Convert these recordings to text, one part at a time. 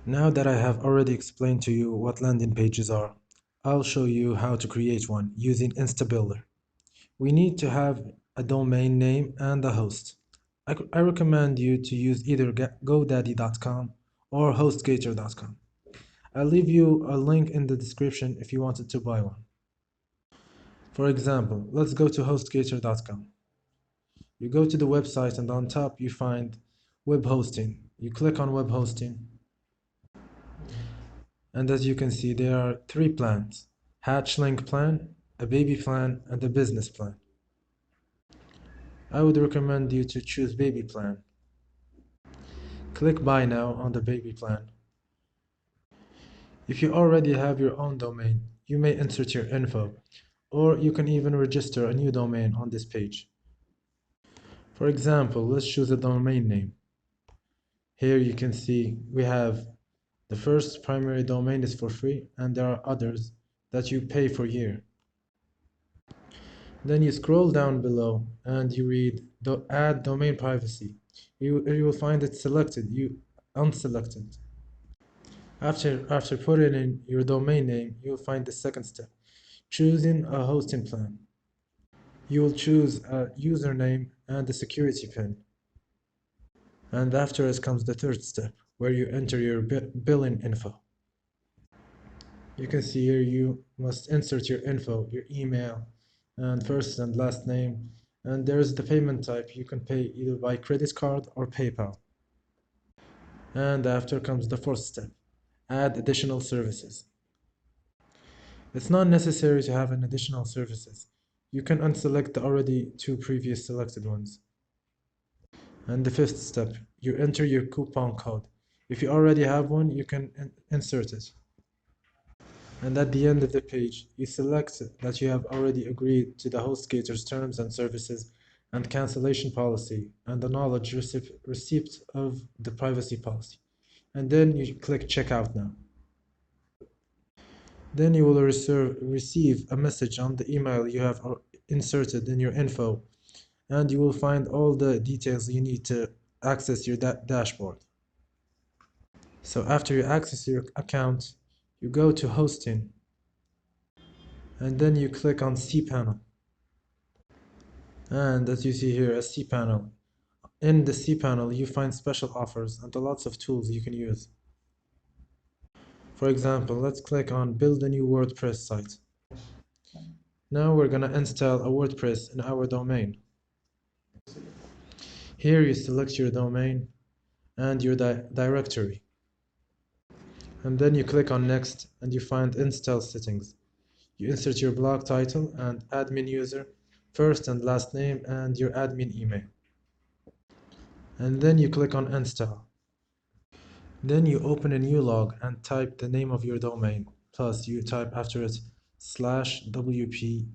Now that I have already explained to you what landing pages are, I'll show you how to create one using InstaBuilder. We need to have a domain name and a host. I recommend you to use either GoDaddy.com or HostGator.com. I'll leave you a link in the description if you wanted to buy one. For example, let's go to HostGator.com. You go to the website and on top you find web hosting. You click on web hosting. And as you can see, there are three plans: Hatchlink plan, a baby plan, and a business plan. I would recommend you to choose baby plan. Click buy now on the baby plan. If you already have your own domain, you may insert your info, or you can even register a new domain on this page. For example, let's choose a domain name. Here you can see we have the first primary domain is for free, and there are others that you pay for year. Then you scroll down below and you read add domain privacy. You will find it selected, you unselected. After putting in your domain name, you will find the second step, choosing a hosting plan. You will choose a username and a security PIN. And after it comes the third step, where you enter your billing info. You can see here you must insert your info, your email, and first and last name, and there's the payment type. You can pay either by credit card or PayPal. And after comes the fourth step, add additional services. It's not necessary to have an additional services. You can unselect the already two previous selected ones. And the fifth step, you enter your coupon code. If you already have one, you can insert it. And at the end of the page, you select that you have already agreed to the HostGator's terms and services and cancellation policy and acknowledge receipt of the privacy policy. And then you click Checkout Now. Then you will receive a message on the email you have inserted in your info, and you will find all the details you need to access your dashboard. So after you access your account, you go to Hosting, and then you click on cPanel. And as you see here, a cPanel. In the cPanel, you find special offers and lots of tools you can use. For example, let's click on Build a new WordPress site. Now we're gonna install a WordPress in our domain. Here you select your domain and your directory. And then you click on Next and you find Install Settings. You insert your blog title and admin user, first and last name, and your admin email. And then you click on Install. Then you open a new log and type the name of your domain, plus you type after it /wp-admin/.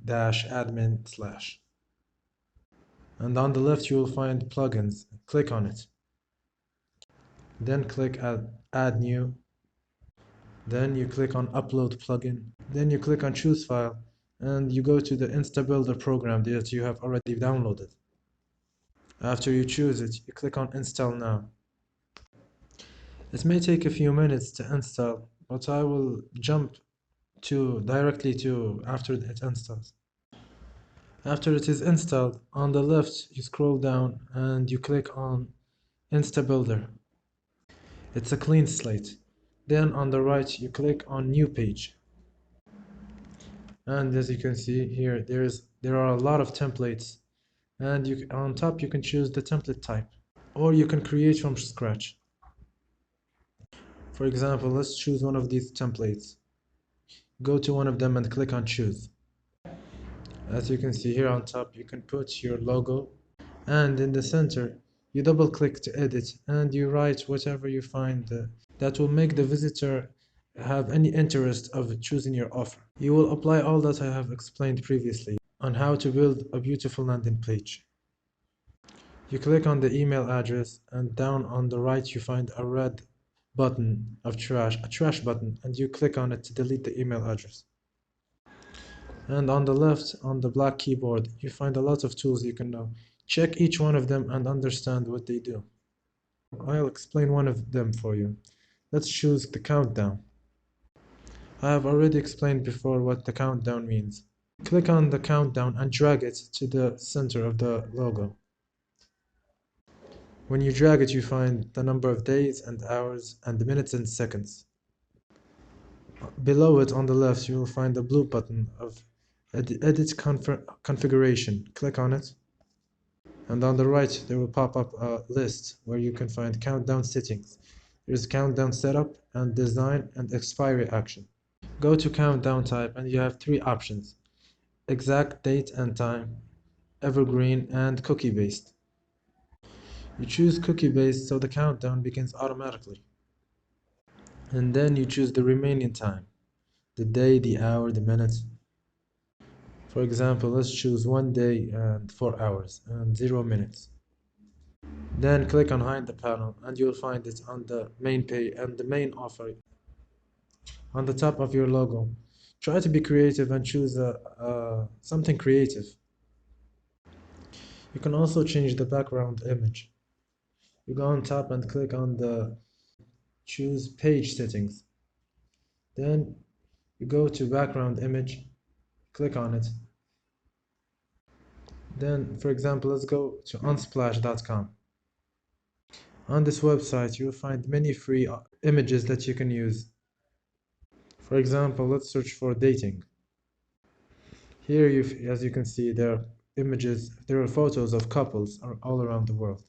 And on the left you will find plugins. Click on it. Then click Add New. Then you click on Upload Plugin. Then you click on Choose File, and you go to the InstaBuilder program that you have already downloaded. After you choose it, you click on Install Now. It may take a few minutes to install, but I will jump directly to after it installs. After it is installed, on the left you scroll down and you click on InstaBuilder. It's a clean slate. Then on the right you click on New Page. And as you can see here, there are a lot of templates, and on top you can choose the template type, or you can create from scratch. For example, let's choose one of these templates. Go to one of them and click on Choose. As you can see here on top, you can put your logo, and in the center, you double click to edit, and you write whatever you find that will make the visitor have any interest of choosing your offer. You will apply all that I have explained previously on how to build a beautiful landing page. You click on the email address, and down on the right you find a red button of a trash button, and you click on it to delete the email address. And on the left, on the black keyboard, you find a lot of tools you can know. Check each one of them and understand what they do. I'll explain one of them for you. Let's choose the countdown. I have already explained before what the countdown means. Click on the countdown and drag it to the center of the logo. When you drag it, you find the number of days and hours and minutes and seconds. Below it on the left, you will find the blue button of Edit Configuration. Click on it. And on the right, there will pop up a list where you can find countdown settings. There's countdown setup and design and expiry action. Go to countdown type and you have three options: exact date and time, evergreen, and cookie based. You choose cookie based so the countdown begins automatically. And then you choose the remaining time, the day, the hour, the minute. For example, let's choose 1 day and 4 hours and 0 minutes. Then click on hide the panel and you'll find it on the main page and the main offer on the top of your logo. Try to be creative and choose something creative. You can also change the background image. You go on top and click on the choose page settings. Then you go to background image, click on it. Then, for example, let's go to unsplash.com. On this website, you'll find many free images that you can use. For example, let's search for dating. Here, as you can see, there are photos of couples all around the world.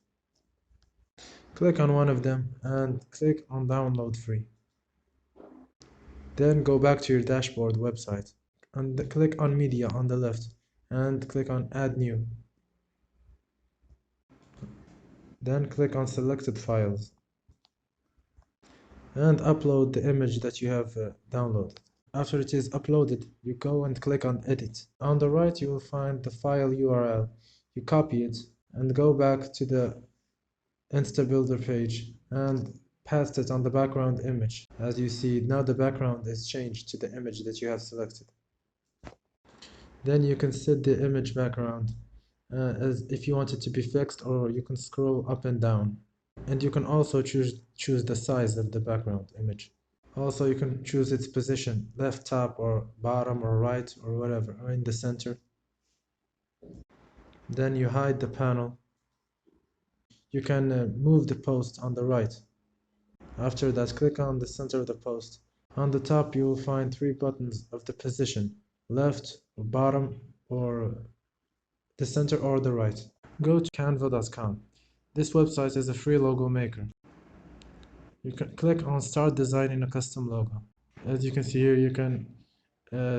Click on one of them and click on download free. Then go back to your dashboard website and click on media on the left and click on add new. Then click on selected files and upload the image that you have downloaded. After it is uploaded, you go and click on edit. On the right, you will find the file URL. You copy it and go back to the InstaBuilder page and paste it on the background image. As you see, now the background is changed to the image that you have selected. Then you can set the image background as if you want it to be fixed, or you can scroll up and down. And you can also choose the size of the background image. Also, you can choose its position, left top or bottom or right or whatever, or in the center. Then you hide the panel. You can move the post on the right. After that, click on the center of the post. On the top, you will find three buttons of the position: left, or bottom, or the center, or the right. Go to canva.com. This website is a free logo maker. You can click on start designing a custom logo. As you can see here, you can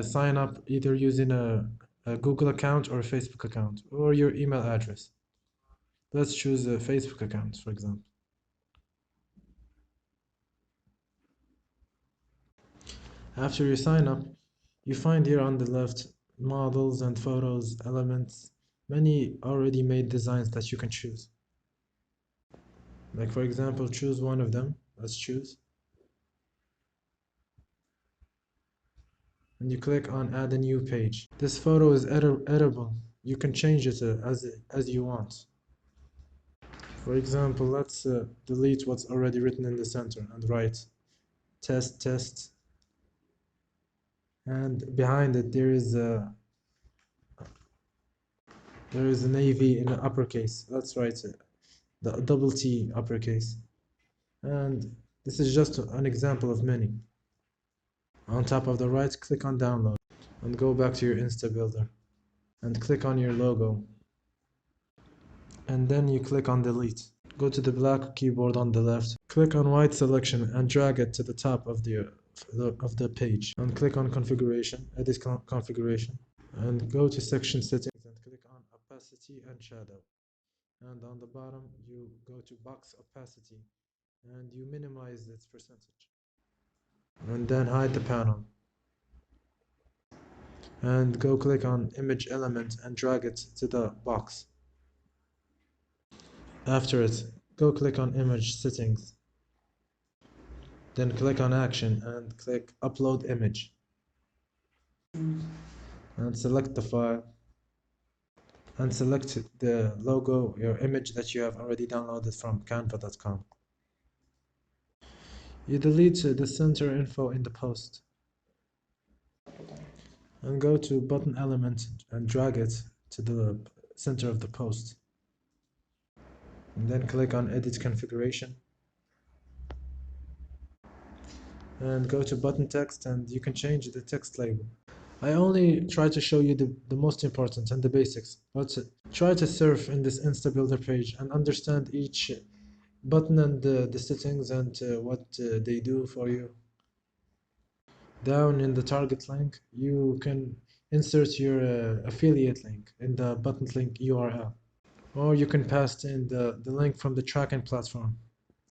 sign up either using a Google account or a Facebook account or your email address. Let's choose a Facebook account, for example. After you sign up, you find here on the left models and photos, elements, many already made designs that you can choose. Like, for example, choose one of them. Let's choose. And you click on add a new page. This photo is editable. You can change it as you want. For example, let's delete what's already written in the center and write test test. And behind it there is an AV in uppercase. Let's write the double T uppercase. And this is just an example of many. On top of the right, click on download and go back to your InstaBuilder and click on your logo. And then you click on delete. Go to the black keyboard on the left, click on white selection and drag it to the top of the page, and click on configuration, edit configuration, and go to section settings and click on opacity and shadow. And on the bottom you go to box opacity and you minimize its percentage. And then hide the panel. And go click on image element and drag it to the box. After it, go click on image settings. Then click on action and click upload image. And select the file. And select the logo, your image that you have already downloaded from canva.com. You delete the center info in the post and go to button element and drag it to the center of the post. And then click on edit configuration and go to button text, and you can change the text label. I only try to show you the most important and the basics, but try to surf in this Instabuilder page and understand each button and the settings and what they do for you. Down in the target link, you can insert your affiliate link in the button link URL, or you can paste in the link from the tracking platform.